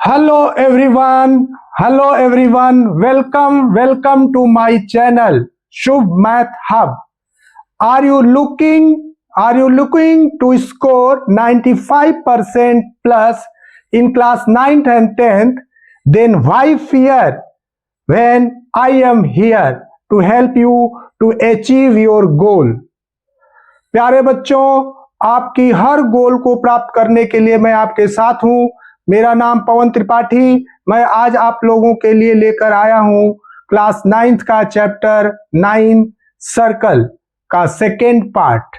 Hello everyone. Welcome to my channel Shubh Math Hub. Are you looking to score 95% plus in class 9th and 10th? Then why fear when I am here to help you to achieve your goal? प्यारे बच्चों, आपकी हर गोल को प्राप्त करने के लिए मैं आपके साथ हूं। मेरा नाम पवन त्रिपाठी। मैं आज आप लोगों के लिए लेकर आया हूं क्लास 9th का चैप्टर 9 सर्कल का सेकेंड पार्ट।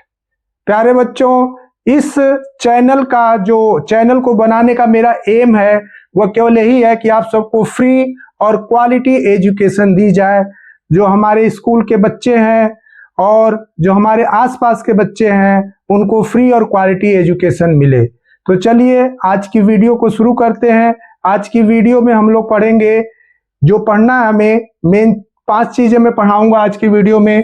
प्यारे बच्चों, इस चैनल को बनाने का मेरा एम है वह केवल यही है कि आप सबको फ्री और क्वालिटी एजुकेशन दी जाए। जो हमारे स्कूल के बच्चे हैं और जो हमारे आसपास के बच्चे हैं उनको फ्री और क्वालिटी एजुकेशन मिले। तो चलिए आज की वीडियो को शुरू करते हैं। आज की वीडियो में हम लोग पढ़ेंगे, जो पढ़ना है हमें मेन 5 चीजें मैं पढ़ाऊंगा आज की वीडियो में।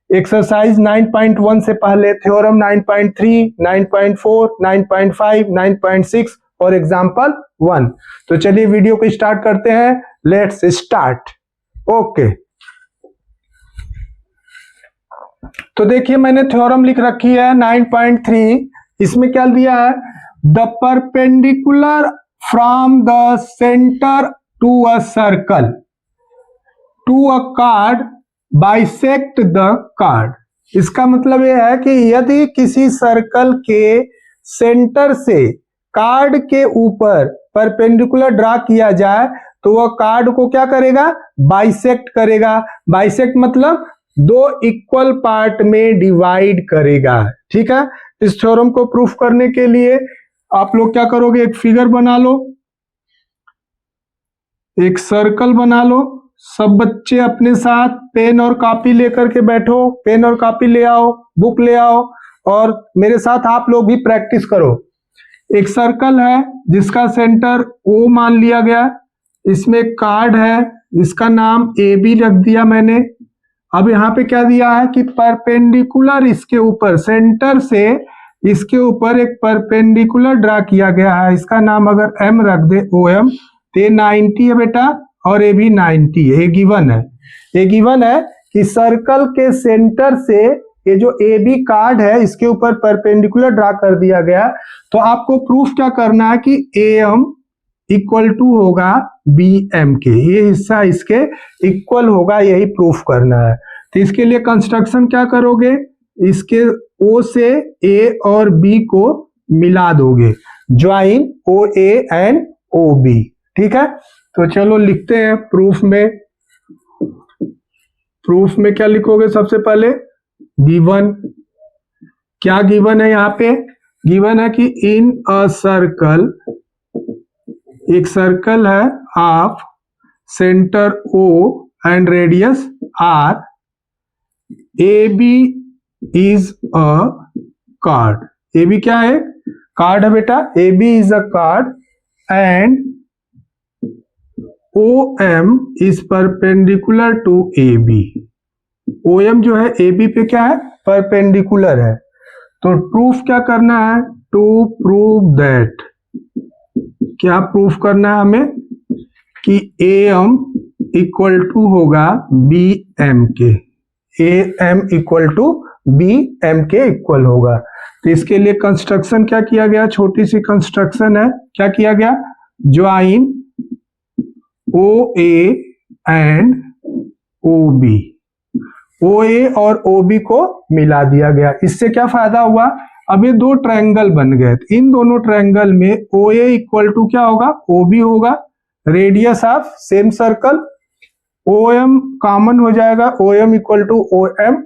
एक्सरसाइज 9.1 से पहले थ्योरम 9.3, 9.4, 9.5, 9.6 और एग्जाम्पल 1। तो चलिए वीडियो को स्टार्ट करते हैं। Let's start. ओके, तो देखिए मैंने थ्योरम लिख रखी है 9.3। इसमें क्या दिया है? The perpendicular from the centre to a circle to a chord bisect the chord. इसका मतलब यह है कि यदि किसी सर्कल के सेंटर से कार्ड के ऊपर परपेंडिकुलर ड्रा किया जाए तो वह कार्ड को क्या करेगा? बाइसेक्ट करेगा। बाइसेक्ट मतलब 2 इक्वल पार्ट में डिवाइड करेगा। ठीक है, इस थ्योरम को प्रूफ करने के लिए आप लोग क्या करोगे? एक फिगर बना लो, एक सर्कल बना लो। सब बच्चे अपने साथ पेन और कॉपी लेकर के बैठो। पेन और कॉपी ले आओ, बुक ले आओ और मेरे साथ आप लोग भी प्रैक्टिस करो। एक सर्कल है जिसका सेंटर O मान लिया गया। इसमें एक कार्ड है, इसका नाम AB रख दिया मैंने। अब यहाँ पे क्या दिया है कि परपेंडिकुलर इसके ऊपर, सेंटर से इसके ऊपर एक परपेंडिकुलर ड्रा किया गया है। इसका नाम अगर M रख दे, OM, तो ये 90 है बेटा और ये भी 90 है। ये गिवन है कि सर्कल के सेंटर से ये जो AB कार्ड है इसके ऊपर परपेंडिकुलर ड्रा कर दिया गया। तो आपको प्रूफ क्या करना है कि AM इक्वल टू होगा BM के, ये हिस्सा इसके इक्वल होगा, यही प्रूफ करना है। तो इसके लिए कंस्ट्रक्शन क्या करोगे? इसके O से A और B को मिला दोगे, ज्वाइन OA एंड OB। ठीक है, तो चलो लिखते हैं प्रूफ में। प्रूफ में क्या लिखोगे? सबसे पहले गिवन। क्या गिवन है यहाँ पे? गिवन है कि इन अ सर्कल, एक सर्कल है of centre O and radius R, AB is a chord. AB क्या है? कार्ड है बेटा। AB is a chord and OM is perpendicular to AB। OM जो है AB पे क्या है? परपेंडिकुलर है। तो प्रूफ क्या करना है? टू प्रूव दैट, क्या प्रूफ करना है हमें कि AM इक्वल टू होगा BM के। AM इक्वल टू BM के इक्वल होगा। तो इसके लिए कंस्ट्रक्शन क्या किया गया? छोटी सी कंस्ट्रक्शन है। क्या किया गया? Join OA and OB, OA और OB को मिला दिया गया। इससे क्या फायदा हुआ? अब ये 2 ट्रायंगल बन गए। इन दोनों ट्रायंगल में OA इक्वल टू क्या होगा? OB होगा। Radius of same circle, OM common हो जाएगा, OM इक्वल टू OM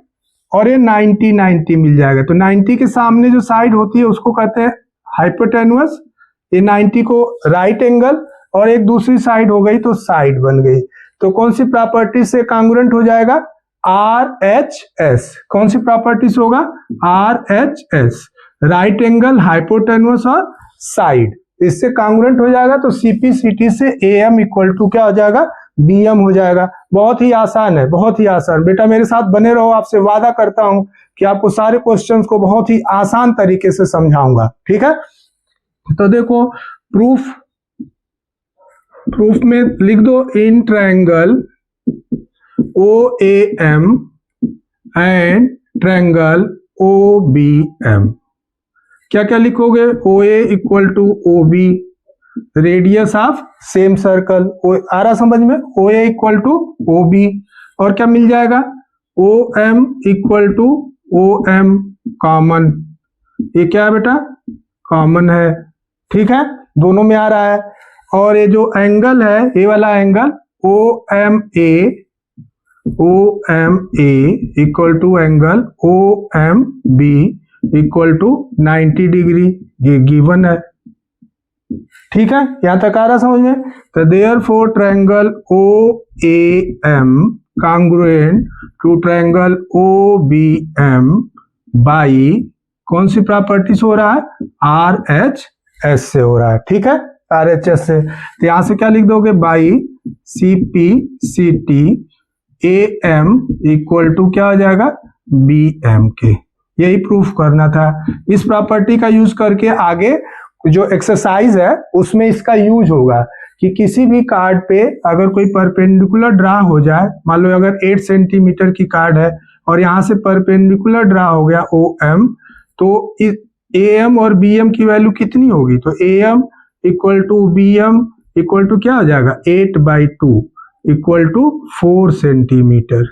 और ये 90 मिल जाएगा। तो 90 के सामने जो साइड होती है उसको कहते हैं हाइपोटेन्यूस। ये 90 को राइट एंगल और एक दूसरी साइड हो गई तो साइड बन गई। तो कौन सी प्रॉपर्टी से कांग्रुएंट हो जाएगा? RHS। कौन सी प्रॉपर्टी से होगा? RHS, राइट एंगल, हाइपोटेन्यूस और साइड। इससे कांग्रुएंट हो जाएगा। तो CP/CT से AM इक्वल टू क्या हो जाएगा? BM हो जाएगा। बहुत ही आसान है, बहुत ही आसान। बेटा मेरे साथ बने रहो, आपसे वादा करता हूं कि आपको सारे क्वेश्चंस को बहुत ही आसान तरीके से समझाऊंगा। ठीक है, तो देखो प्रूफ प्रूफ में लिख दो in triangle O A M and triangle O B M. क्या क्या लिखोगे? O A equal to O B, radius of same circle, आ रहा समझ में? O A equal to O B, और क्या मिल जाएगा? O M equal to O M common. ये क्या है बेटा? कॉमन है, ठीक है, दोनों में आ रहा है। और ये जो एंगल है, ये वाला angle O M A equal to angle O M B equal to 90 degree, ये गिवन है, ठीक है, यहां तक आ रहा समझ में? तो therefore triangle O A M congruent to triangle O B M by कौन सी प्रॉपर्टी से हो रहा है? आर एच एस से हो रहा है, ठीक है, आर एच एस से। तो यहां से क्या लिख दोगे? By C P C T A M equal to क्या हो जाएगा? बी एम के। यही प्रूफ करना था। इस प्रॉपर्टी का यूज करके आगे जो एक्सरसाइज है उसमें इसका यूज होगा कि किसी भी कार्ड पे अगर कोई परपेंडिकुलर ड्रा हो जाए, मान लो अगर 8 सेंटीमीटर की कार्ड है और यहां से परपेंडिकुलर ड्रा हो गया ओ एम, तो ए एम और बी एम की वैल्यू कितनी होगी? तो A M equal to B M equal to क्या हो जाएगा? 8/2 इक्वल टू 4 सेंटीमीटर।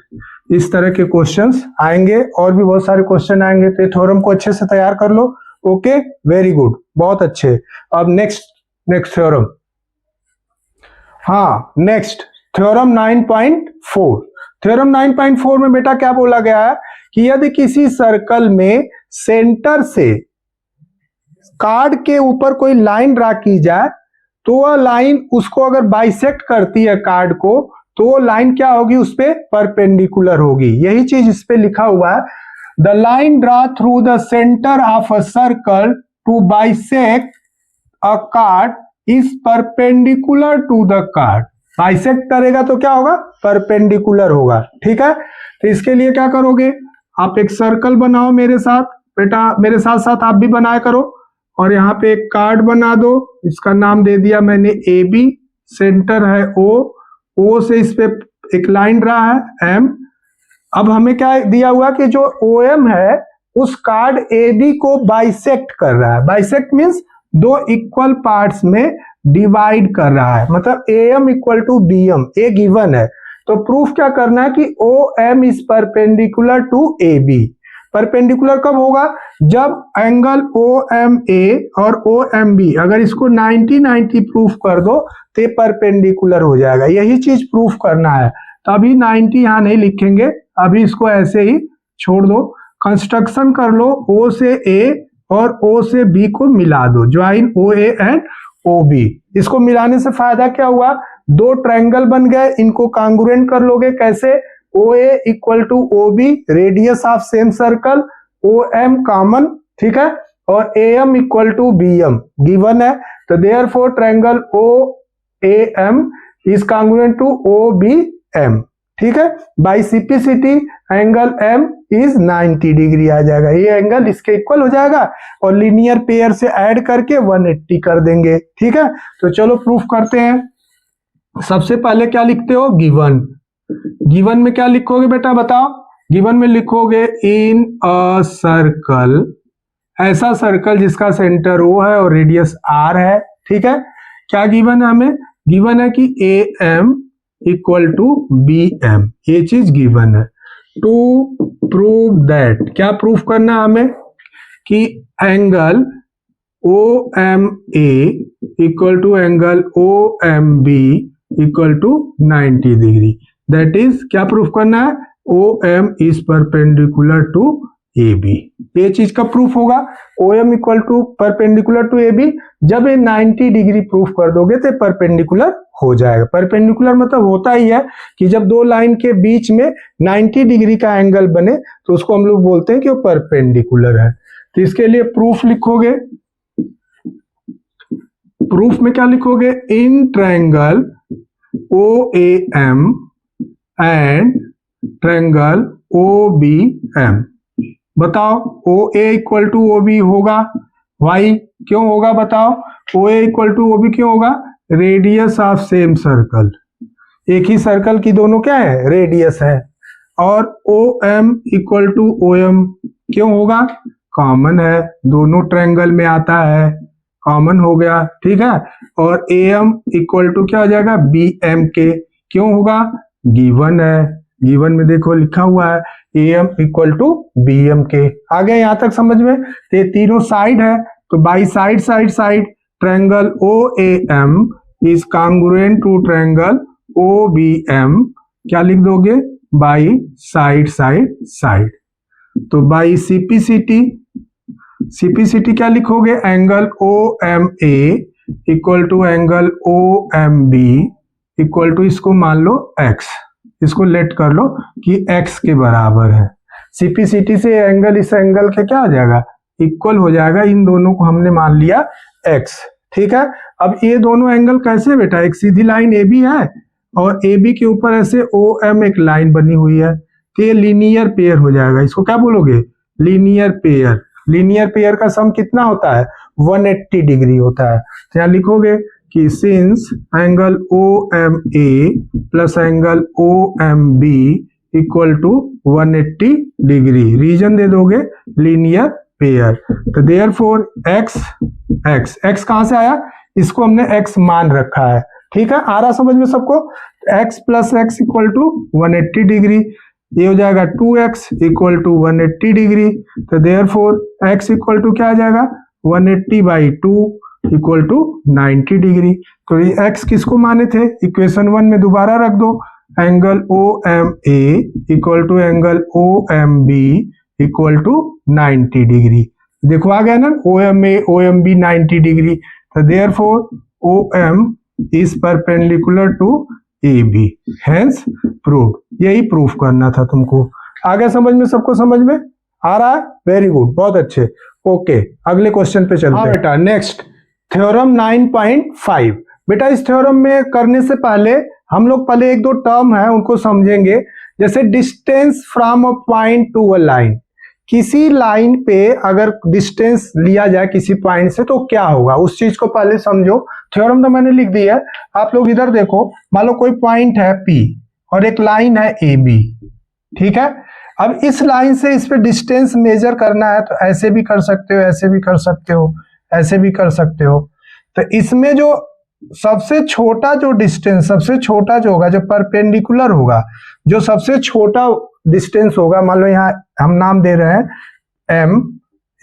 इस तरह के क्वेश्चंस आएंगे और भी बहुत सारे क्वेश्चन आएंगे, तो थ्योरम को अच्छे से तैयार कर लो। ओके, वेरी गुड, बहुत अच्छे। अब नेक्स्ट थ्योरम, हाँ नेक्स्ट थ्योरम 9.4। थ्योरम 9.4 में बेटा क्या बोला गया है कि यदि किसी सर्कल में सेंटर से कार्ड के ऊपर कोई लाइन ड्रा की जाए तो वह लाइन उसको अगर बाइसेक्ट करती है कार्ड को, तो वो लाइन क्या होगी? उस पे परपेंडिकुलर होगी। यही चीज इस पे लिखा हुआ है, the line draw through the centre of a circle to bisect a chord is perpendicular to the chord. Bisect करेगा तो क्या होगा? परपेंडिकुलर होगा, ठीक है। तो इसके लिए क्या करोगे? आप एक सर्कल बनाओ मेरे साथ, बेटा मेरे साथ साथ आप भी बनाया करो, और यहाँ पे एक कार्ड बना दो, इसका नाम दे दिया मैंने ए बी, सेंटर है ओ से इस पे एक लाइन रहा है एम। अब हमें क्या दिया हुआ कि जो ओ एम है उस कार्ड ए बी को बाइसेक्ट कर रहा है। बाइसेक्ट मीन्स दो इक्वल पार्ट्स में डिवाइड कर रहा है, मतलब A M equal to B M, ए गिवन है। तो प्रूफ क्या करना है कि O M is perpendicular to A B. Perpendicular कब होगा? जब एंगल ओ एम ए और ओ एम बी अगर इसको 90-90 प्रूफ कर दो तो ये परपेंडिकुलर हो जाएगा। यही चीज प्रूफ करना है। तो अभी 90 यहां नहीं लिखेंगे, अभी इसको ऐसे ही छोड़ दो। कंस्ट्रक्शन कर लो, ओ से ए और ओ से बी को मिला दो, join O A and O B. इसको मिलाने से फायदा क्या हुआ? दो ट्रायंगल बन गए, इनको कॉन्ग्रुएंट कर लोगे। कैसे? O A equal to O B, radius of same circle, O M common, ठीक है, और A M equal to B M given है। तो therefore triangle O A M is congruent to O B M, ठीक है। By CPCT angle M is 90 degree आ जाएगा, ये एंगल इसके इक्वल हो जाएगा, और लीनियर पेयर से ऐड करके 180 कर देंगे, ठीक है। तो चलो प्रूफ करते हैं। सबसे पहले क्या लिखते हो? गिवन। गिवन में क्या लिखोगे बेटा बताओ? गिवन में लिखोगे इन अ सर्कल, ऐसा सर्कल जिसका सेंटर ओ है और रेडियस आर है, ठीक है। क्या गिवन है हमें? गिवन है कि A M equal to B M, ये चीज गिवन है। टू प्रूव दैट, क्या प्रूफ करना है हमें? कि angle O M A equal to angle O M B equal to 90 degree. That is क्या प्रूफ करना है? O M is perpendicular to A B. ये चीज का प्रूफ होगा, O M equal to perpendicular to A B. जब ये 90 degree proof कर दोगे तो परपेंडिकुलर हो जाएगा। परपेंडिकुलर मतलब होता ही है कि जब दो लाइन के बीच में 90 डिग्री का एंगल बने तो उसको हम लोग बोलते हैं कि वो परपेंडिकुलर है। तो इसके लिए प्रूफ लिखोगे, प्रूफ में क्या लिखोगे? In triangle O A M and triangle O B M. बताओ O A equal to O B होगा, वाई क्यों होगा बताओ? O A equal to O B क्यों होगा? रेडियस ऑफ सेम सर्कल, एक ही सर्कल की दोनों क्या है, रेडियस है। और O M equal to O M क्यों होगा, कॉमन है, दोनों ट्रायंगल में आता है, कॉमन हो गया, ठीक है। और ए एम इक्वल टू क्या हो जाएगा, बी एम के, क्यों होगा, गिवन है, गिवन में देखो लिखा हुआ है A M equal to B M के। आ गया यहाँ तक समझ में। तो ये तीनों साइड है, तो by side side side triangle O A M is congruent to triangle O B M, क्या लिख दोगे, बाई साइड साइड साइड। तो बाई सीपीसीटी, सीपीसीटी क्या लिखोगे, angle O M A equal to angle O M B equal to, इसको मान लो x, इसको late कर लो कि x के बराबर है। सीपीसीटी से एंगल इस एंगल के क्या हो जाएगा, इक्वल हो जाएगा, इन दोनों को हमने मान लिया x, ठीक है। अब ये दोनों एंगल कैसे बेटा, एक सीधी लाइन ए बी है और ए बी के ऊपर ऐसे ओ एम एक लाइन बनी हुई है, तो ये लीनियर पेयर हो जाएगा। इसको क्या बोलोगे, लीनियर पेयर। लीनियर पेयर का सम कितना होता है, 180 डिग्री होता है। तो यहाँ लिखोगे कि since angle O M A plus angle O M B equal to 180 degree, reason दे दोगे लीनियर पेयर। तो देयरफॉर x, x कहां से आया, इसको हमने x मान रखा है, ठीक है। आ रहा समझ में सबको, x plus x equal to 180 degree, ये हो जाएगा 2x इक्वल टू 180 डिग्री। तो देयरफॉर x इक्वल टू क्या आ जाएगा, 180 बाई 2 इक्वल टू 90 डिग्री। तो ये x किसको माने थे, इक्वेशन 1 में दोबारा रख दो, angle O M A equal to angle O M B equal to 90 degree. देखो आ गया ना, O M A O M B 90 degree. तो therefore O M is perpendicular to A B, hence proved. यही प्रूफ करना था तुमको। आगे समझ में, सबको समझ में आ रहा है, वेरी गुड, बहुत अच्छे। ओके, अगले क्वेश्चन पे चलते हैं बेटा। Next theorem 9.5। बेटा इस थ्योरम में करने से पहले हम लोग पहले एक दो टर्म है उनको समझेंगे, जैसे distance from a point to a line. किसी लाइन पे अगर डिस्टेंस लिया जाए किसी पॉइंट से तो क्या होगा, उस चीज को पहले समझो। थ्योरम तो मैंने लिख दी है, आप लोग इधर देखो, मान लो कोई पॉइंट है P और एक लाइन है AB, ठीक है। अब इस लाइन से इस पे डिस्टेंस मेजर करना है, तो ऐसे भी कर सकते हो, ऐसे भी कर सकते हो, ऐसे भी कर सकते हो। तो इसमें जो सबसे छोटा जो डिस्टेंस, सबसे छोटा जो होगा, जो परपेंडिकुलर होगा, जो सबसे छोटा डिस्टेंस होगा, मान लो यहाँ हम नाम दे रहे हैं M,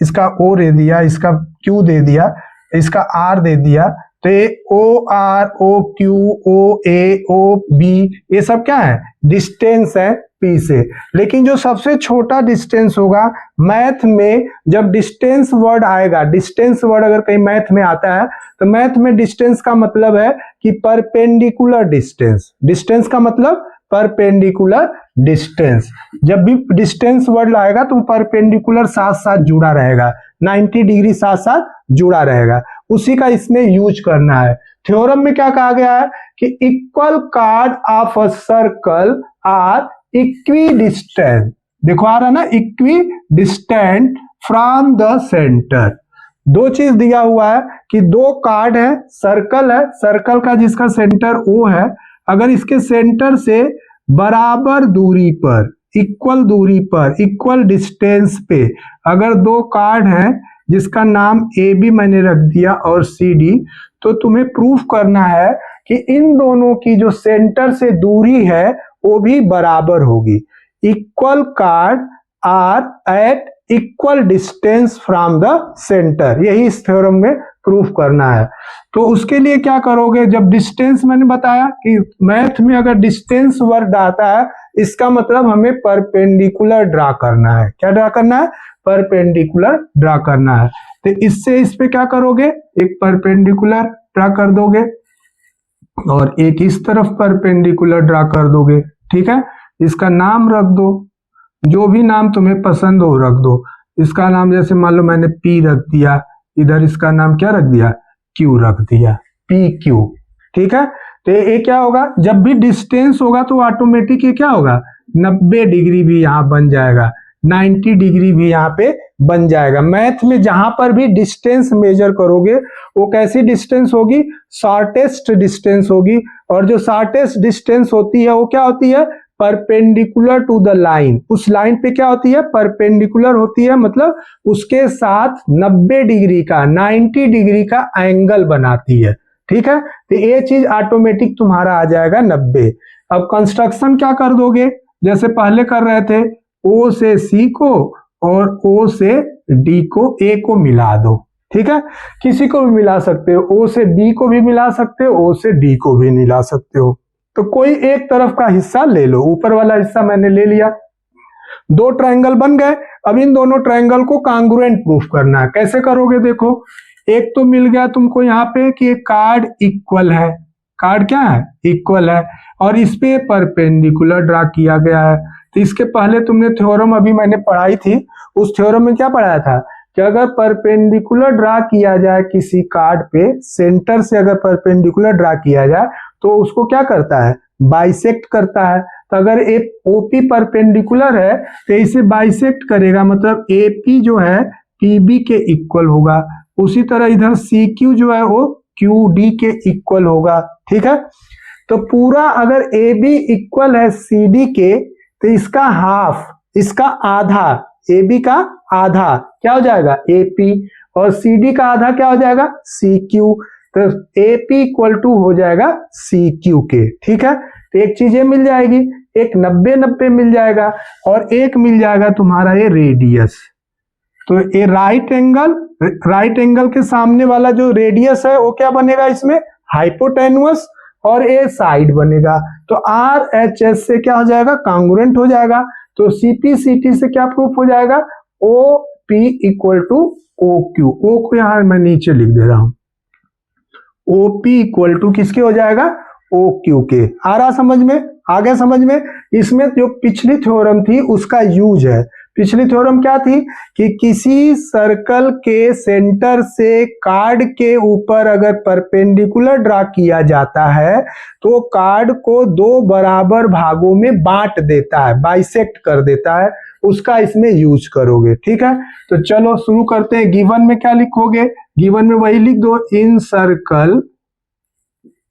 इसका O दे दिया, इसका Q दे दिया, इसका R दे दिया, तो ये OR, OQ, OA, OB ये सब क्या है, डिस्टेंस है P से। लेकिन जो सबसे छोटा डिस्टेंस होगा, मैथ में जब डिस्टेंस वर्ड आएगा, डिस्टेंस वर्ड अगर कहीं मैथ में आता है तो मैथ में डिस्टेंस का मतलब है कि परपेंडिकुलर डिस्टेंस। डिस्टेंस का मतलब परपेंडिकुलर डिस्टेंस। जब भी डिस्टेंस वर्ड आएगा तो परपेंडिकुलर साथ साथ जुड़ा रहेगा, 90 डिग्री साथ साथ जुड़ा रहेगा, उसी का इसमें यूज करना है। थ्योरम में क्या कहा गया है कि equal chord of a circle are equidistant, देखो आ रहा ना, equidistant from the centre. दो चीज दिया हुआ है कि दो कार्ड है, सर्कल है, सर्कल का जिसका सेंटर O है, अगर इसके सेंटर से बराबर दूरी पर, इक्वल दूरी पर, इक्वल डिस्टेंस पे अगर दो कार्ड हैं जिसका नाम AB मैंने रख दिया और CD, तो तुम्हें प्रूफ करना है कि इन दोनों की जो सेंटर से दूरी है वो भी बराबर होगी। Equal chord are at equal distance from the centre, यही इस थ्योरम में प्रूफ करना है। तो उसके लिए क्या करोगे, जब डिस्टेंस मैंने बताया कि मैथ में अगर डिस्टेंस वर्ड आता है इसका मतलब हमें परपेंडिकुलर ड्रा करना है। क्या ड्रा करना है, परपेंडिकुलर ड्रा करना है। तो इससे इस पे क्या करोगे, एक परपेंडिकुलर ड्रा कर दोगे और एक इस तरफ परपेंडिकुलर ड्रा कर दोगे, ठीक है। इसका नाम रख दो, जो भी नाम तुम्हें पसंद हो रख दो। इसका नाम जैसे मान लो मैंने P रख दिया, इधर इसका नाम क्या रख दिया, Q रख दिया, PQ, ठीक है। तो ये क्या होगा, जब भी डिस्टेंस होगा तो ऑटोमेटिक ये क्या होगा, 90 डिग्री भी यहाँ बन जाएगा, 90 डिग्री भी यहाँ पे बन जाएगा। मैथ में जहां पर भी डिस्टेंस मेजर करोगे वो कैसी डिस्टेंस होगी, शॉर्टेस्ट डिस्टेंस होगी। और जो शॉर्टेस्ट डिस्टेंस होती है वो क्या होती है, परपेंडिकुलर टू द लाइन। उस लाइन पे क्या होती है, परपेंडिकुलर होती है, मतलब उसके साथ 90 डिग्री का 90 डिग्री का एंगल बनाती है। ठीक है, तो ये चीज ऑटोमेटिक तुम्हारा आ जाएगा 90। अब कंस्ट्रक्शन क्या कर दोगे, जैसे पहले कर रहे थे, ओ से सी को और ओ से डी को, ए को मिला दो। ठीक है, किसी को भी मिला सकते हो, ओ से बी को भी मिला सकते हो, ओ से डी को भी मिला सकते हो। तो कोई एक तरफ का हिस्सा ले लो, ऊपर वाला हिस्सा मैंने ले लिया। दो ट्रायंगल बन गए। अब इन दोनों ट्रायंगल को कांग्रुएंट प्रूफ करना है। कैसे करोगे, देखो एक तो मिल गया तुमको यहाँ पे कि एक कार्ड इक्वल है, कार्ड क्या है, इक्वल है, और इस पे परपेंडिकुलर ड्रा किया गया है। तो इसके पहले तुमने थ्योरम अभी मैंने पढ़ाई थी, उस थ्योरम में क्या पढ़ाया था कि अगर परपेंडिकुलर ड्रा किया जाए किसी कार्ड पे, सेंटर से अगर परपेंडिकुलर ड्रा किया जाए तो उसको क्या करता है, बाइसेक्ट करता है। तो अगर ओपी परपेंडिकुलर है तो इसे बाइसेक्ट करेगा, मतलब एपी जो है पीबी के इक्वल होगा। उसी तरह इधर सी क्यू जो है वो क्यू डी के इक्वल होगा। ठीक है, तो पूरा अगर ए बी इक्वल है सी डी के, तो इसका हाफ, इसका आधा, ए बी का आधा क्या हो जाएगा, ए पी, और सी डी का आधा क्या हो जाएगा, सी क्यू। तो ए पी इक्वल टू हो जाएगा सी क्यू के। ठीक है, तो एक चीज ये मिल जाएगी, एक 90-90 मिल जाएगा, और एक मिल जाएगा तुम्हारा ये रेडियस। तो ये राइट एंगल के सामने वाला जो रेडियस है वो क्या बनेगा, इसमें हाइपोटेन्युअस, और ए साइड बनेगा। तो आर एच एस से क्या हो जाएगा, कांग्रुएंट हो जाएगा। तो सीपी सीटी से क्या प्रूफ हो जाएगा, O P equal to O Q. O को यहां मैं नीचे लिख दे रहा हूं, ओ पी इक्वल टू किसके हो जाएगा, ओ क्यू के। आ रहा समझ में, आ गया समझ में। इसमें जो पिछली थ्योरम थी उसका यूज है। पिछली थ्योरम क्या थी कि किसी सर्कल के सेंटर से कार्ड के ऊपर अगर परपेंडिकुलर ड्रा किया जाता है तो कार्ड को दो बराबर भागों में बांट देता है, बाइसेक्ट कर देता है। उसका इसमें यूज करोगे। ठीक है, तो चलो शुरू करते हैं। गिवन में क्या लिखोगे, गिवन में वही लिख दो, इन सर्कल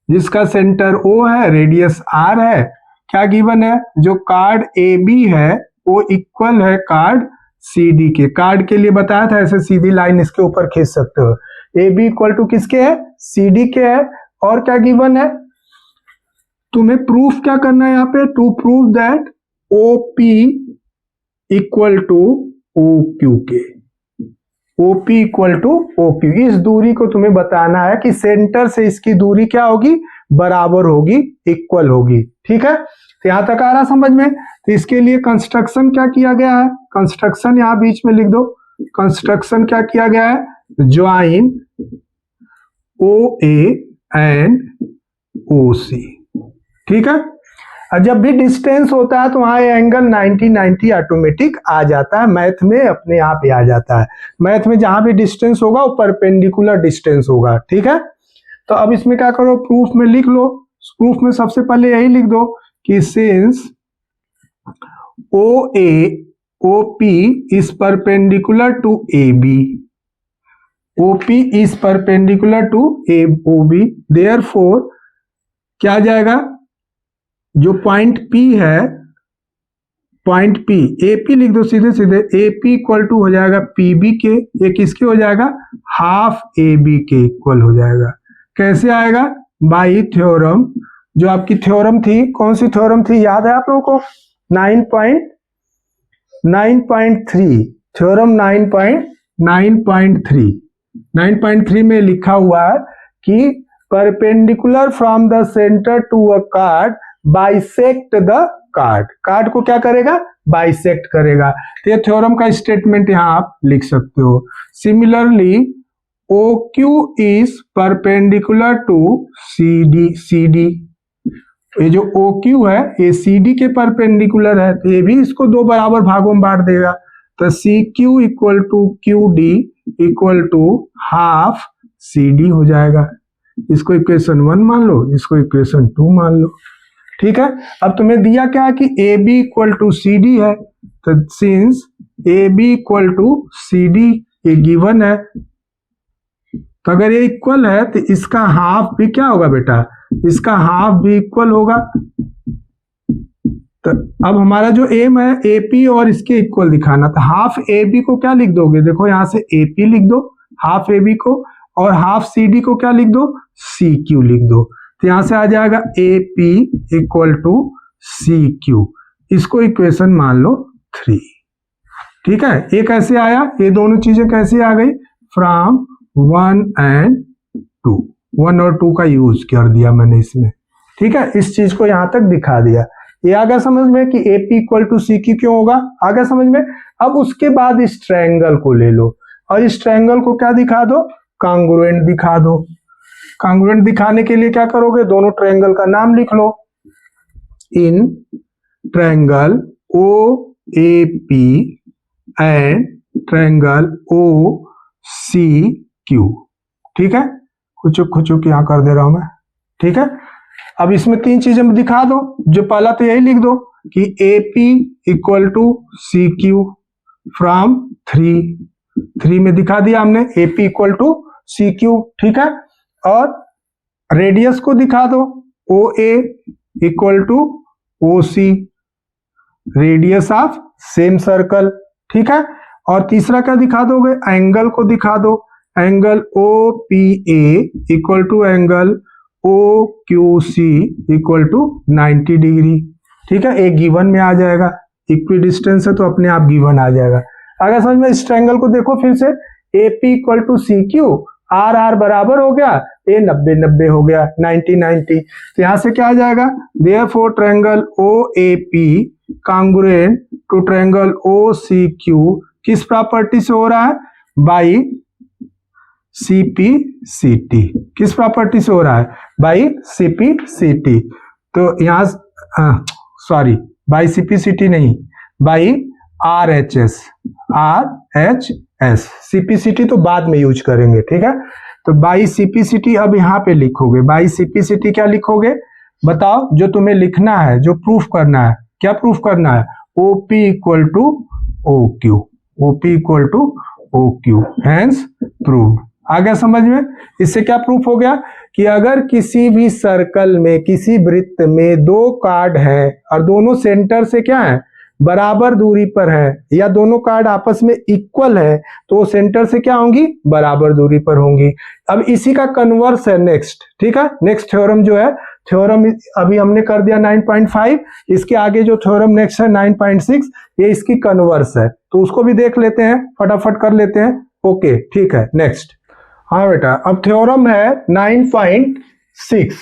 जिसका सेंटर O है, रेडियस R है, क्या गिवन है, जो कार्ड AB है वो इक्वल है कार्ड CD के। कार्ड के लिए बताया था, ऐसे सीधी लाइन इसके ऊपर खींच सकते हो। AB इक्वल टू किसके है, CD के है। और क्या गिवन है, तुम्हें प्रूफ क्या करना है यहाँ पे, to prove that OP equal to OQ के, OP इक्वल टू OQ। इस दूरी को तुम्हें बताना है कि सेंटर से इसकी दूरी क्या होगी, बराबर होगी, इक्वल होगी। ठीक है, तो यहां तक आ रहा समझ में। तो इसके लिए कंस्ट्रक्शन क्या किया गया है, कंस्ट्रक्शन यहां बीच में लिख दो। कंस्ट्रक्शन क्या किया गया है, ज्वाइन OA एंड OC। ठीक है, और जब भी डिस्टेंस होता है तो वहां एंगल 90-90 ऑटोमेटिक आ जाता है, मैथ में अपने आप ही आ जाता है। मैथ में जहां भी डिस्टेंस होगा वो परपेंडिकुलर डिस्टेंस होगा। ठीक है, तो अब इसमें क्या करो, प्रूफ में लिख लो। प्रूफ में सबसे पहले यही लिख दो कि since OP is perpendicular to AB, OP is perpendicular to OB, therefore क्या आ जाएगा, जो पॉइंट P है, पॉइंट P, AP लिख दो सीधे सीधे, AP इक्वल टू हो जाएगा PB के, ये किसके हो जाएगा, हाफ AB के इक्वल हो जाएगा। कैसे आएगा, बाई थ्योरम, जो आपकी थ्योरम थी, कौन सी थ्योरम थी, याद है आप लोगों को, 9.3, थ्योरम 9.3 में लिखा हुआ है कि perpendicular from the centre to a chord bisect the chord. Chord को क्या करेगा, बाइसेक्ट करेगा। तो ये थ्योरम का स्टेटमेंट यहां आप लिख सकते हो। Similarly OQ is perpendicular to CD। ये जो OQ है ये CD के परपेंडिकुलर है, तो ये भी इसको दो बराबर भागों में बांट देगा। तो CQ equal to QD equal to half CD हो जाएगा। इसको इक्वेशन 1 मान लो, इसको इक्वेशन 2 मान लो। ठीक है, अब तुम्हें दिया क्या है कि AB इक्वल टू CD है, तो since A B equal to C D, ये गिवन है। तो अगर ये इक्वल है तो इसका हाफ भी क्या होगा बेटा, इसका हाफ भी इक्वल होगा। तो अब हमारा जो एम है एपी और इसके इक्वल दिखाना, तो हाफ ए बी को क्या लिख दोगे, देखो यहां से एपी लिख दो हाफ ए बी को, और हाफ सी डी को क्या लिख दो, सी क्यू लिख दो। तो यहां से आ जाएगा A P equal to C Q, इसको इक्वेशन मान लो 3। ठीक है, ये कैसे आया, ये दोनों चीजें कैसे आ गई, फ्रॉम 1 एंड 2, 1 और 2 का यूज कर दिया मैंने इसमें। ठीक है, इस चीज को यहां तक दिखा दिया। ये आ गया समझ में कि A P equal to C Q क्यों होगा, आ गया समझ में। अब उसके बाद इस ट्रायंगल को ले लो और इस ट्रायंगल को क्या दिखा दो, कॉन्ग्रुएंट दिखा दो। कॉन्ग्रुएंट दिखाने के लिए क्या करोगे, दोनों ट्रायंगल का नाम लिख लो, in triangle O A P and triangle O C Q. ठीक है, कुछ यहां कर दे रहा हूं मैं। ठीक है, अब इसमें 3 चीजें दिखा दो, जो पहला तो यही लिख दो कि A P equal to C Q from 3 में दिखा दिया हमने, A P equal to C Q. ठीक है, और रेडियस को दिखा दो, O A equal to O C, radius of same circle. ठीक है, और तीसरा क्या दिखा दोगे, एंगल को दिखा दो, angle O P A equal to angle O Q C equal to 90 degree. ठीक है, एक गिवन में आ जाएगा, इक्वी डिस्टेंस है तो अपने आप गिवन आ जाएगा। अगर समझ में, इस ट्रायंगल को देखो फिर से, A P equal to C Q, R R बराबर हो गया, ए 90 हो गया, 90। तो यहां से क्या आ जाएगा, therefore triangle O A P congruent to triangle O C Q किस प्रॉपर्टी से हो रहा है, बाई सीपीसीटी। किस प्रॉपर्टी से हो रहा है, बाई सीपीसीटी। तो यहां सॉरी, बाई सीपीसीटी नहीं, बाई आरएचएस, आरएचएस। सीपीसीटी तो बाद में यूज करेंगे। ठीक है, तो बाई सीपीसीटी अब यहां पे लिखोगे, बाई सीपीसीटी क्या लिखोगे बताओ, जो तुम्हें लिखना है, जो प्रूफ करना है, क्या प्रूफ करना है, OP equal to O Q, OP equal to O Q, hence proved. आ गया समझ में। इससे क्या प्रूफ हो गया कि अगर किसी भी सर्कल में, किसी वृत्त में 2 कार्ड है और दोनों सेंटर से क्या है, बराबर दूरी पर है, या दोनों कार्ड आपस में इक्वल है, तो वो सेंटर से क्या होंगी, बराबर दूरी पर होंगी। अब इसी का कन्वर्स है नेक्स्ट। ठीक है, नेक्स्ट थ्योरम जो है, थ्योरम अभी हमने कर दिया 9.5, इसके आगे जो थ्योरम नेक्स्ट है 9.6, ये इसकी कन्वर्स है, तो उसको भी देख लेते हैं, फटाफट कर लेते हैं। ओके ठीक है, नेक्स्ट। हाँ बेटा, अब थ्योरम है 9.6,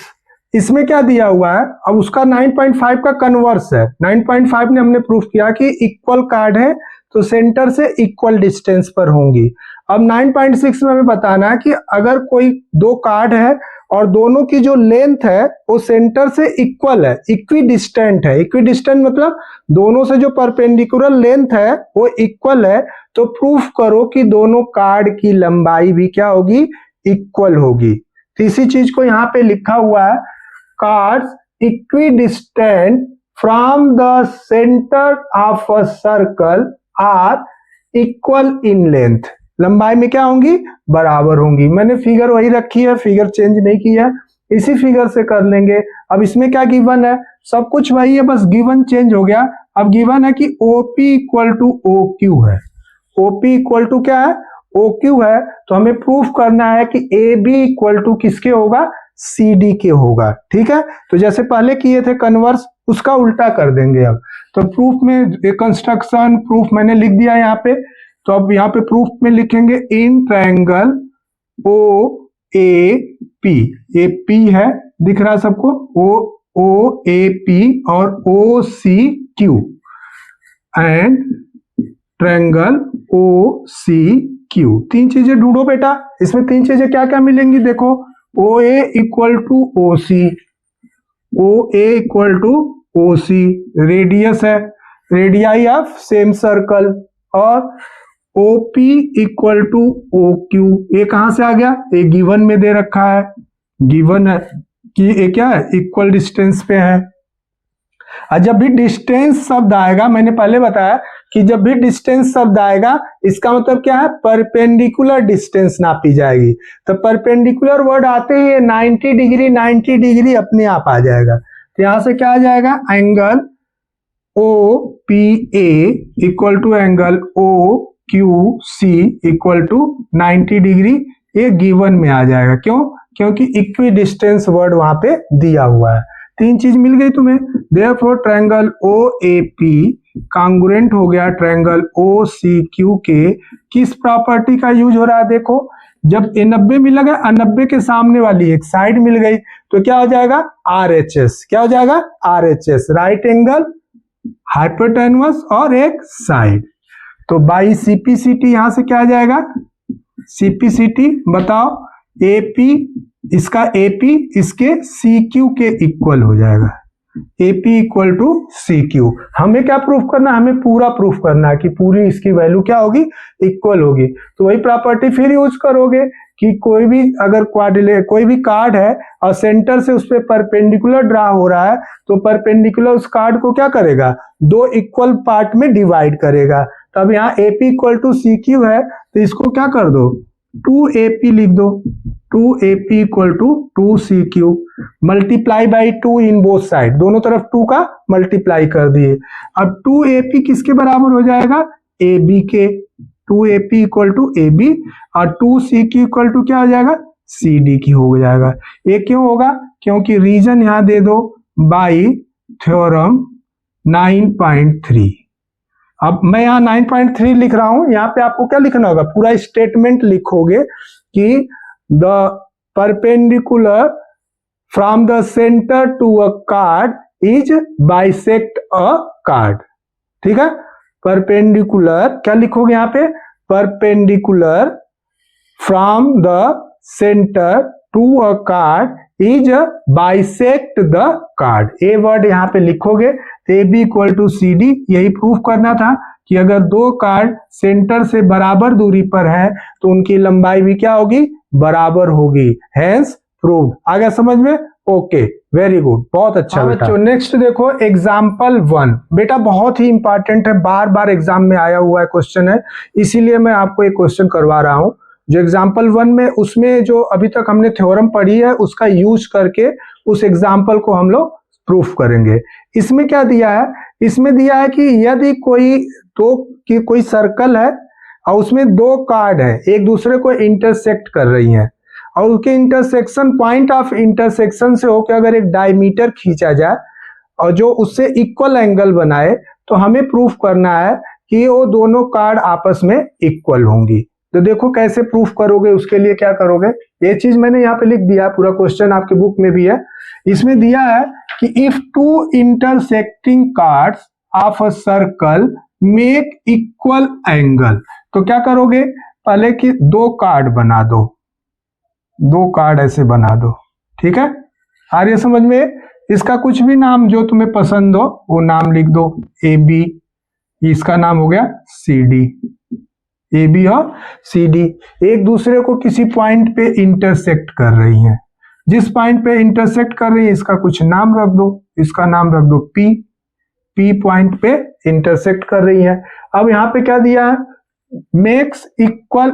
इसमें क्या दिया हुआ है, अब उसका 9.5 का कन्वर्स है। 9.5 ने हमने प्रूफ किया कि इक्वल कार्ड है तो सेंटर से इक्वल डिस्टेंस पर होंगी। अब 9.6 में हमें बताना है कि अगर कोई 2 कार्ड है और दोनों की जो लेंथ है वो सेंटर से इक्वल है, इक्वी डिस्टेंट है। इक्वी डिस्टेंट मतलब दोनों से जो परपेंडिकुलर लेंथ है वो इक्वल है, तो प्रूफ करो कि दोनों कार्ड की लंबाई भी क्या होगी, इक्वल होगी। तीसरी चीज को यहाँ पे लिखा हुआ है, chords equidistant from the centre of a circle are equal in length, लंबाई में क्या होंगी, बराबर होंगी। मैंने फिगर वही रखी है, फिगर चेंज नहीं की है, इसी फिगर से कर लेंगे। अब इसमें क्या गिवन है, सब कुछ वही है, बस गिवन चेंज हो गया। अब गिवन है कि OP इक्वल टू OQ है, OP इक्वल टू क्या है, OQ है, तो हमें प्रूफ करना है कि AB इक्वल टू किसके होगा, CD के होगा। ठीक है, तो जैसे पहले किए थे कन्वर्स, उसका उल्टा कर देंगे अब। तो प्रूफ में कंस्ट्रक्शन प्रूफ मैंने लिख दिया यहाँ पे, तो अब यहाँ पे प्रूफ में लिखेंगे इन ट्रायंगल OAP, ये P है, दिख रहा है सबको, OAP और OCQ एंड ट्रायंगल OCQ। 3 चीजें ढूंढो बेटा, इसमें 3 चीजें क्या क्या मिलेंगी, देखो OA equal to OC, OA equal to OC, radius है, रेडियाई ऑफ सेम सर्कल, और OP इक्वल टू OQ, ये कहां से आ गया, ये गिवन में दे रखा है, गिवन है कि ये क्या है, इक्वल डिस्टेंस पे है। और जब भी डिस्टेंस शब्द आएगा, मैंने पहले बताया कि जब भी डिस्टेंस शब्द आएगा इसका मतलब क्या है, परपेंडिकुलर डिस्टेंस नापी जाएगी। तो परपेंडिकुलर वर्ड आते ही 90 डिग्री 90 डिग्री अपने आप आ जाएगा। तो यहां से क्या आ जाएगा, angle O P A equal to angle O Q C equal to 90 degree, ये गिवन में आ जाएगा। क्यों? क्योंकि इक्वी डिस्टेंस वर्ड वहां पे दिया हुआ है। तीन चीज मिल गई तुम्हें। Therefore triangle O A P congruent हो गया ट्रायंगल ओ सी क्यू के किस प्रॉपर्टी का यूज हो रहा है, देखो जब ए 90 मिल गया, 90 के सामने वाली एक साइड मिल गई तो क्या हो जाएगा, आर एच एस। क्या हो जाएगा, R H S, right angle hypotenuse और एक साइड। तो बाई सीपीसीटी यहां से क्या आ जाएगा, सीपीसीटी बताओ, एपी इसका एपी इसके सी क्यू के इक्वल हो जाएगा, AP equal to C Q. हमें क्या प्रूफ करना है, हमें पूरा प्रूफ करना है कि पूरी इसकी वैल्यू क्या होगी, इक्वल होगी। तो वही प्रॉपर्टी फिर यूज करोगे कि कोई भी अगर कोई भी कार्ड है और सेंटर से उस पर परपेंडिकुलर ड्रा हो रहा है तो परपेंडिकुलर उस कार्ड को क्या करेगा, दो इक्वल पार्ट में डिवाइड करेगा। तो अब यहाँ AP equal to C Q है तो इसको क्या कर दो, 2AP लिख दो, 2AP equal to 2CQ multiply by 2 in both side, दोनों तरफ 2 का मल्टीप्लाई कर दिए। अब 2AP किसके बराबर हो जाएगा, AB के, 2AP इक्वल टू AB और 2CQ इक्वल टू क्या हो जाएगा, CD की हो जाएगा। ये क्यों होगा, क्योंकि रीजन यहां दे दो बाई थ्योरम 9.3। अब मैं यहाँ 9.3 लिख रहा हूं, यहाँ पे आपको क्या लिखना होगा, पूरा स्टेटमेंट लिखोगे कि the perpendicular from the centre to a chord is bisect a chord. ठीक है, परपेंडिकुलर क्या लिखोगे यहाँ पे, perpendicular from the centre to a chord is bisect the chord. A word यहाँ पे लिखोगे तो A B equal to C D, यही प्रूफ करना था कि अगर दो कार्ड सेंटर से बराबर दूरी पर है तो उनकी लंबाई भी क्या होगी, बराबर होगी, हेंस प्रूव्ड। आ गया समझ में, ओके वेरी गुड, बहुत अच्छा बेटा। नेक्स्ट देखो एग्जाम्पल 1, बेटा बहुत ही इंपॉर्टेंट है, बार बार एग्जाम में आया हुआ है क्वेश्चन है, इसीलिए मैं आपको एक क्वेश्चन करवा रहा हूं। जो एग्जाम्पल 1 में उसमें जो अभी तक हमने थ्योरम पढ़ी है उसका यूज करके उस एग्जाम्पल को हम लोग प्रूफ करेंगे। इसमें क्या दिया है, इसमें दिया है कि यदि कोई सर्कल है और उसमें दो कार्ड है एक दूसरे को इंटरसेक्ट कर रही हैं और उसके इंटरसेक्शन पॉइंट ऑफ इंटरसेक्शन से होकर अगर एक डायमीटर खींचा जाए और जो उससे इक्वल एंगल बनाए तो हमें प्रूफ करना है कि वो दोनों कार्ड आपस में इक्वल होंगी। तो देखो कैसे प्रूफ करोगे, उसके लिए क्या करोगे, ये चीज मैंने यहाँ पे लिख दिया, पूरा क्वेश्चन आपके बुक में भी है। इसमें दिया है कि if two intersecting cards of a circle make equal angle, तो क्या करोगे, पहले कि दो कार्ड बना दो, दो कार्ड ऐसे बना दो। ठीक है, आ रही है समझ में, इसका कुछ भी नाम जो तुम्हें पसंद हो वो नाम लिख दो, ए बी, इसका नाम हो गया सी डी, ए बी और सी डी एक दूसरे को किसी पॉइंट पे इंटरसेक्ट कर रही हैं। जिस पॉइंट पे इंटरसेक्ट कर रही है इसका कुछ नाम रख दो, इसका नाम रख दो पी, पी पॉइंट पे इंटरसेक्ट कर रही है। अब यहाँ पे क्या दिया है, makes equal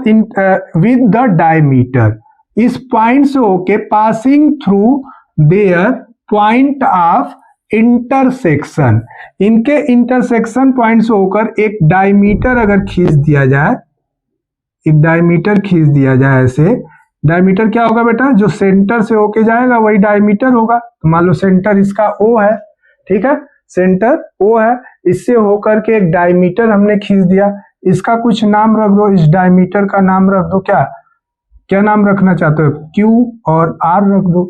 with the diameter, इस पॉइंट से होके passing through their point of intersection, इनके इंटरसेक्शन पॉइंट से होकर एक डायमीटर अगर खींच दिया जाए, एक डायमीटर खींच दिया जाए ऐसे, डायमीटर क्या होगा बेटा, जो सेंटर से होके जाएगा वही डायमीटर होगा। तो मान लो सेंटर इसका O है, ठीक है, सेंटर O है, इससे होकर के एक डायमीटर हमने खींच दिया, इसका कुछ नाम रख दो, इस डायमीटर का नाम रख दो, क्या क्या नाम रखना चाहते हो, Q और R रख दो,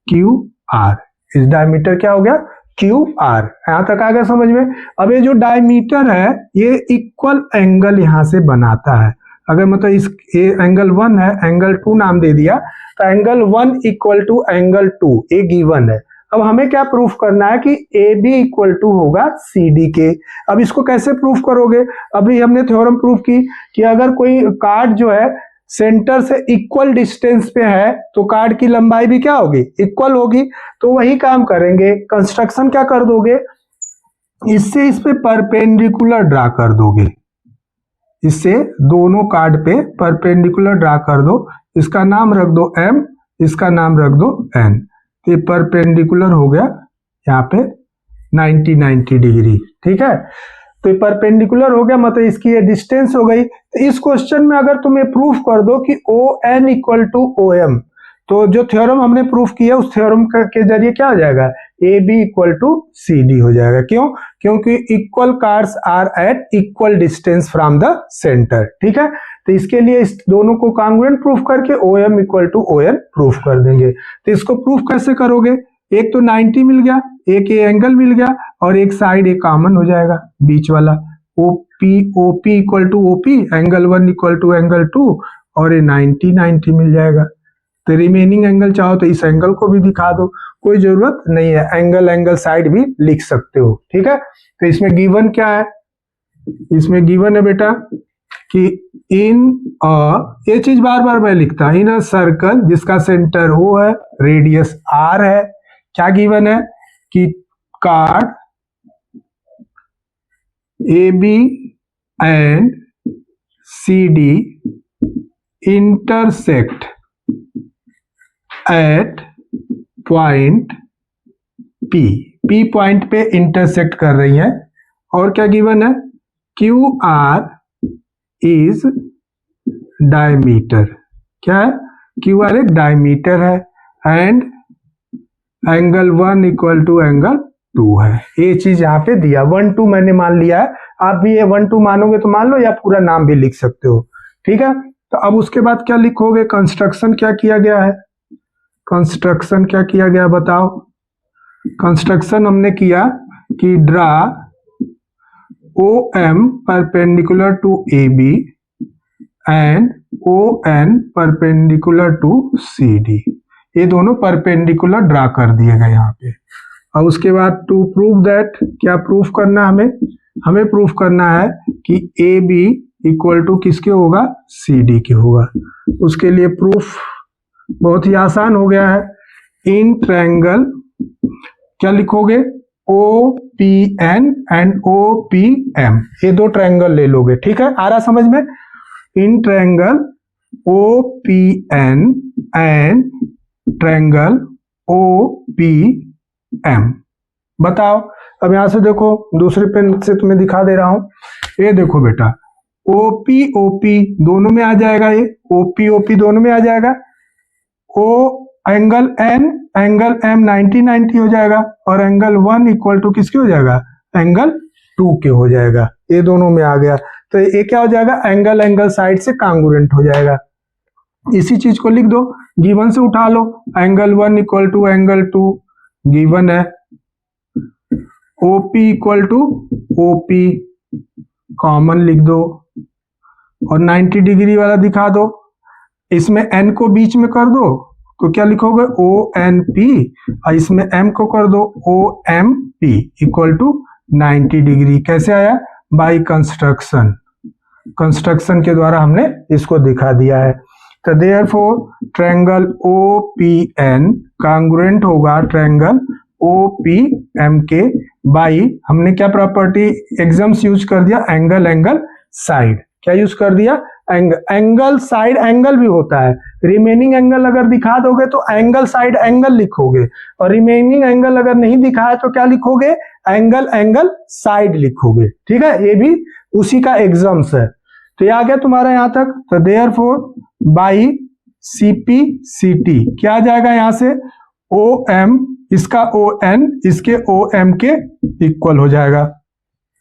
Q R, इस डायमीटर क्या हो गया, QR। यहां तक आ गया समझ में। अब ये जो डायमीटर है ये इक्वल एंगल यहां से बनाता है, अगर मतलब इस एंगल 1 है, एंगल 2 नाम दे दिया, तो एंगल 1 इक्वल टू एंगल 2 ये गिवन है। अब हमें क्या प्रूफ करना है कि AB इक्वल टू होगा CD के। अब इसको कैसे प्रूफ करोगे, अभी हमने थ्योरम प्रूफ की कि अगर कोई कार्ड जो है सेंटर से इक्वल डिस्टेंस पे है तो कार्ड की लंबाई भी क्या होगी, इक्वल होगी। तो वही काम करेंगे, कंस्ट्रक्शन क्या कर दोगे, इससे इस पे परपेंडिकुलर ड्रा कर दोगे, इससे दोनों कार्ड पे परपेंडिकुलर ड्रा कर दो। इसका नाम रख दो m, इसका नाम रख दो n। तो ये परपेंडिकुलर हो गया यहाँ पे 90 डिग्री। ठीक है, तो ये परपेंडिकुलर हो गया, मतलब इसकी ये डिस्टेंस हो गई। तो इस क्वेश्चन में अगर तुम्हें प्रूफ कर दो कि ON इक्वल टू OM, तो जो थ्योरम हमने प्रूफ किया उस थ्योरम के जरिए क्या हो जाएगा, AB इक्वल टू CD हो जाएगा। क्यों? क्योंकि equal chords are at equal distance from the centre. ठीक है, तो इसके लिए इस दोनों को कॉन्ग्रुएंट प्रूफ करके OM equal to ON proof कर देंगे। तो इसको प्रूफ कैसे करोगे, एक तो 90 मिल गया, एक ये एंगल मिल गया, और एक साइड एक कॉमन हो जाएगा बीच वाला, OP equal to OP, angle 1 equal to angle 2, और ये 90 मिल जाएगा। तो रिमेनिंग एंगल चाहो तो इस एंगल को भी दिखा दो, कोई जरूरत नहीं है, एंगल साइड भी लिख सकते हो। ठीक है, तो इसमें गिवन क्या है, इसमें गिवन है बेटा कि ये चीज बार बार मैं लिखता, इन अ सर्कल जिसका सेंटर O है, रेडियस R है, क्या गिवन है कि card AB and CD intersect at point P point पे इंटरसेक्ट कर रही है, और क्या गिवन है, QR इज डायमीटर। क्या है, QR एक डायमीटर है, and angle 1 equal to angle 2 है। ये चीज यहाँ पे दिया, 1 2 मैंने मान लिया है, आप भी ये 1 2 मानोगे तो मान लो, या पूरा नाम भी लिख सकते हो। ठीक है, तो अब उसके बाद क्या लिखोगे, कंस्ट्रक्शन क्या किया गया है, कंस्ट्रक्शन क्या किया गया बताओ। कंस्ट्रक्शन हमने किया कि draw OM perpendicular to AB and ON perpendicular to CD, ये दोनों परपेंडिकुलर ड्रा कर दिए गए यहाँ पे। और उसके बाद टू प्रूव दैट, क्या प्रूफ करना हमें प्रूफ करना है कि AB इक्वल टू किसके होगा, CD के होगा। उसके लिए प्रूफ बहुत ही आसान हो गया है। इन ट्रायंगल क्या लिखोगे, OPN एंड OPM, ये दो ट्रायंगल ले लोगे। ठीक है, आ रहा समझ में, in triangle OPN and triangle OPM। बताओ, अब यहां से देखो, दूसरे पेन से तुम्हें दिखा दे रहा हूं, ये देखो बेटा, OP दोनों में आ जाएगा, ये OP दोनों में आ जाएगा, O angle N angle M 90 हो जाएगा, और एंगल 1 इक्वल टू किसके हो जाएगा, एंगल 2 के हो जाएगा। ये दोनों में आ गया, तो ये क्या हो जाएगा, एंगल साइड से कॉन्ग्रुएंट हो जाएगा। इसी चीज को लिख दो, गिवन से उठा लो, angle 1 equal to angle 2 given है, OP equal to OP common लिख दो, और 90 डिग्री वाला दिखा दो। इसमें n को बीच में कर दो तो क्या लिखोगे, ONP, और इसमें m को कर दो OMP इक्वल टू 90 डिग्री। कैसे आया, बाय कंस्ट्रक्शन, कंस्ट्रक्शन के द्वारा हमने इसको दिखा दिया है। तो देयरफॉर ट्रायंगल OPN कॉन्ग्रुएंट होगा ट्रायंगल OPM के बाई, हमने क्या प्रॉपर्टी एग्जाम्स यूज कर दिया, एंगल साइड। क्या यूज कर दिया, एंगल साइड, एंगल भी होता है, रिमेनिंग एंगल अगर दिखा दोगे तो एंगल साइड एंगल लिखोगे, और रिमेनिंग एंगल अगर नहीं दिखाया तो क्या लिखोगे, एंगल साइड लिखोगे। ठीक है, ये भी उसी का एग्जाम्स है। तो ये आ गया तुम्हारा यहां तक। तो देयरफॉर बाई CP/CT क्या आ जाएगा यहां से, OM इसका ON इसके OM के इक्वल हो जाएगा।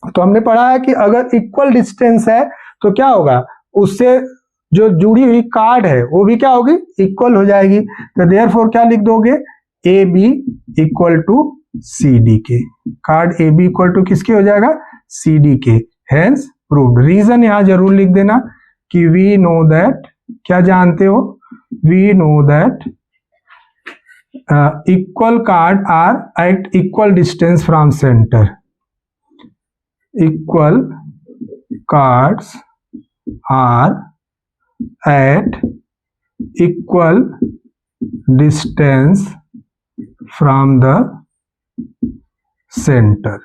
तो हमने पढ़ा है कि अगर इक्वल डिस्टेंस है तो क्या होगा, उससे जो जुड़ी हुई कार्ड है वो भी क्या होगी, इक्वल हो जाएगी। तो देयरफॉर क्या लिख दोगे, AB इक्वल टू CD के, कार्ड AB इक्वल टू किसके हो जाएगा, CD के। Hence proved. रीजन यहां जरूर लिख देना कि वी नो दैट, क्या जानते हो, we know that equal chord are at equal distance from centre, equal chords are at equal distance from the center।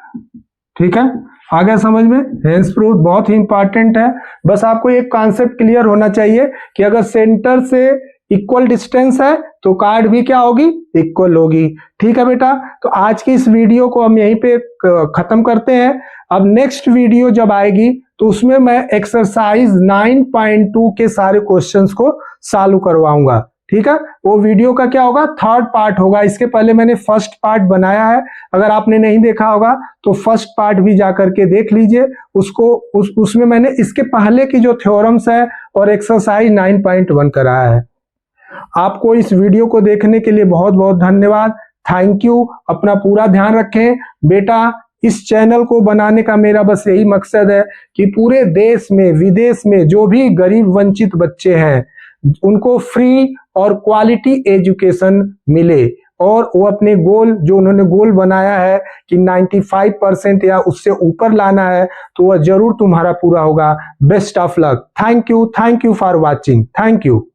ठीक है, आ गया समझ में। हेंस प्रूफ बहुत ही इंपॉर्टेंट है। बस आपको एक कॉन्सेप्ट क्लियर होना चाहिए कि अगर सेंटर से इक्वल डिस्टेंस है तो कार्ड भी क्या होगी, इक्वल होगी। ठीक है बेटा, तो आज की इस वीडियो को हम यहीं पे खत्म करते हैं। अब नेक्स्ट वीडियो जब आएगी तो उसमें मैं एक्सरसाइज 9.2 के सारे क्वेश्चंस को सॉल्व करवाऊंगा। ठीक है, वो वीडियो का क्या होगा, थर्ड पार्ट होगा। इसके पहले मैंने फर्स्ट पार्ट बनाया है, अगर आपने नहीं देखा होगा तो फर्स्ट पार्ट भी जा करके देख लीजिए उसको। उसमें मैंने इसके पहले की जो थ्योरम्स है और एक्सरसाइज 9.1 कराया है। आपको इस वीडियो को देखने के लिए बहुत बहुत धन्यवाद, थैंक यू। अपना पूरा ध्यान रखें बेटा। इस चैनल को बनाने का मेरा बस यही मकसद है कि पूरे देश में विदेश में जो भी गरीब वंचित बच्चे हैं उनको फ्री और क्वालिटी एजुकेशन मिले, और वो अपने गोल जो उन्होंने गोल बनाया है कि 95% या उससे ऊपर लाना है, तो वह जरूर तुम्हारा पूरा होगा। Best of luck. Thank you for watching. Thank you.